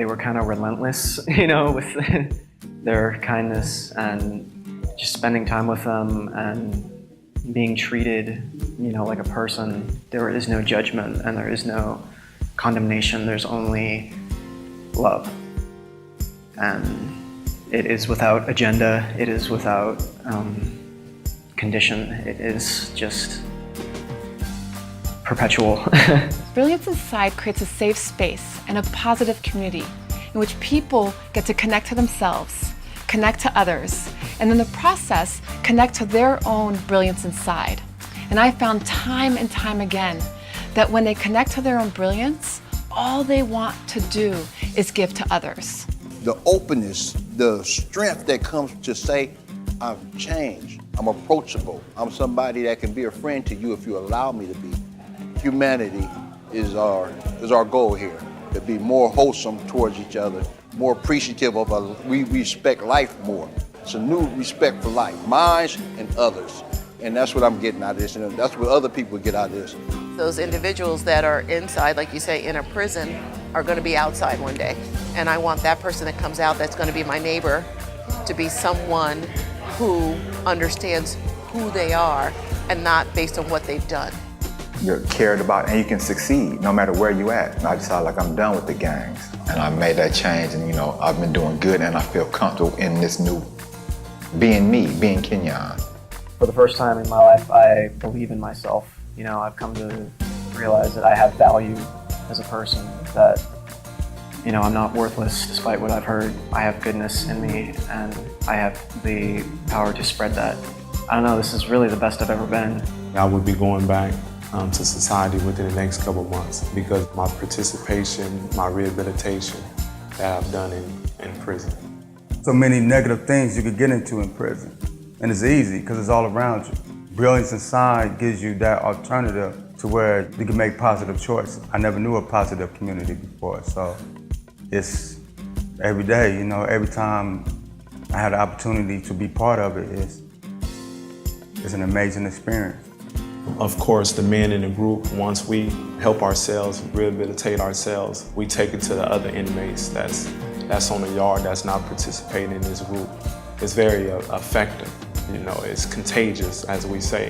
they were kind of relentless, with their kindness, and just spending time with them and being treated, like a person. There is no judgment and there is no condemnation. There's only love. And it is without agenda. It is without condition. It is just perpetual. Brilliance Inside creates a safe space and a positive community in which people get to connect to themselves, connect to others, and in the process, connect to their own brilliance inside. And I found time and time again that when they connect to their own brilliance, all they want to do is give to others. The openness, the strength that comes to say, I've changed, I'm approachable, I'm somebody that can be a friend to you if you allow me to be. Humanity is our goal here, to be more wholesome towards each other, more appreciative of we respect life more. It's a new respect for life, mine and others. And that's what I'm getting out of this, and that's what other people get out of this. Those individuals that are inside, like you say, in a prison, are going to be outside one day. And I want that person that comes out that's going to be my neighbor to be someone who understands who they are and not based on what they've done. You're cared about and you can succeed no matter where you at. And I decided like I'm done with the gangs. And I made that change, and I've been doing good, and I feel comfortable in this new being me, being Kenyon. For the first time in my life, I believe in myself. I've come to realize that I have value as a person, that, I'm not worthless despite what I've heard. I have goodness in me, and I have the power to spread that. I don't know, this is really the best I've ever been. I would be going back to society within the next couple of months because my participation, my rehabilitation that I've done in prison. So many negative things you could get into in prison. And it's easy because it's all around you. Brilliance Inside gives you that alternative to where you can make positive choices. I never knew a positive community before, so it's every day, every time I had the opportunity to be part of it, it's an amazing experience. Of course, the men in the group, once we help ourselves, rehabilitate ourselves, we take it to the other inmates that's on the yard that's not participating in this group. It's very effective. It's contagious, as we say.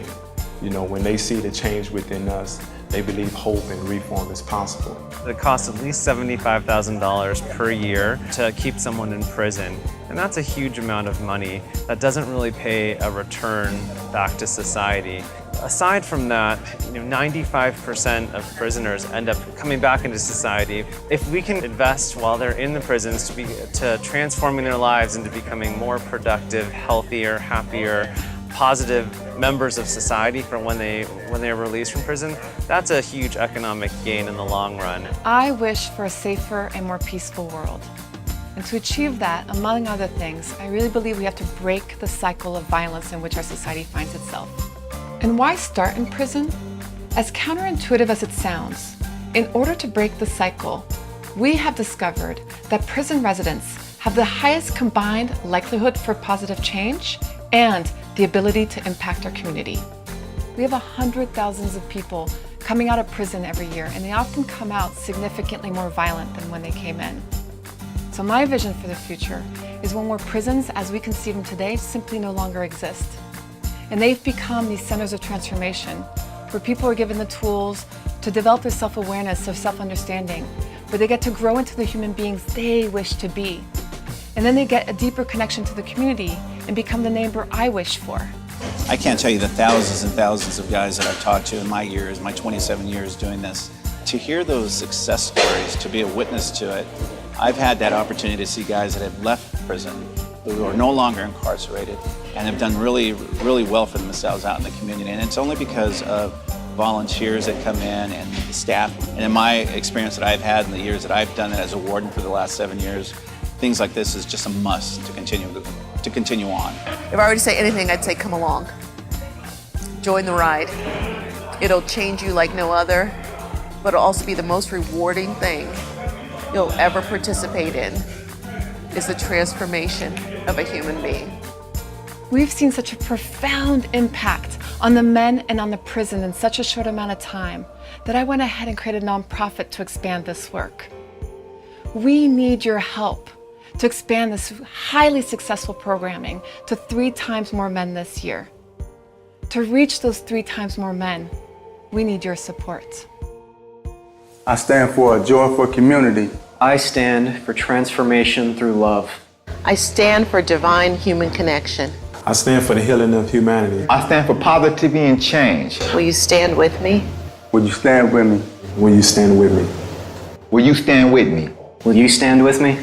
When they see the change within us, they believe hope and reform is possible. It costs at least $75,000 per year to keep someone in prison. And that's a huge amount of money that doesn't really pay a return back to society. Aside from that, 95% of prisoners end up coming back into society. If we can invest while they're in the prisons to transforming their lives into becoming more productive, healthier, happier, positive members of society for when they're released from prison, that's a huge economic gain in the long run. I wish for a safer and more peaceful world. And to achieve that, among other things, I really believe we have to break the cycle of violence in which our society finds itself. And why start in prison? As counterintuitive as it sounds, in order to break the cycle, we have discovered that prison residents have the highest combined likelihood for positive change and the ability to impact our community. We have 100,000 of people coming out of prison every year, and they often come out significantly more violent than when they came in. So my vision for the future is one where prisons, as we conceive them today, simply no longer exist. And they've become these centers of transformation where people are given the tools to develop their self-awareness, their self-understanding, where they get to grow into the human beings they wish to be. And then they get a deeper connection to the community and become the neighbor I wish for. I can't tell you the thousands and thousands of guys that I've talked to in my years, my 27 years doing this. To hear those success stories, to be a witness to it, I've had that opportunity to see guys that have left prison, who are no longer incarcerated, and have done really, really well for themselves out in the community. And it's only because of volunteers that come in and the staff. And in my experience that I've had in the years that I've done it as a warden for the last 7 years, things like this is just a must to continue on. If I were to say anything, I'd say come along. Join the ride. It'll change you like no other, but it'll also be the most rewarding thing you'll ever participate in, is the transformation of a human being. We've seen such a profound impact on the men and on the prison in such a short amount of time that I went ahead and created a nonprofit to expand this work. We need your help to expand this highly successful programming to 3 times more men this year. To reach those 3 times more men, we need your support. I stand for a joyful community. I stand for transformation through love. I stand for divine human connection. I stand for the healing of humanity. I stand for positivity and change. Will you stand with me? Would you stand with me? Will you stand with me? Will you stand with me? Will you stand with me?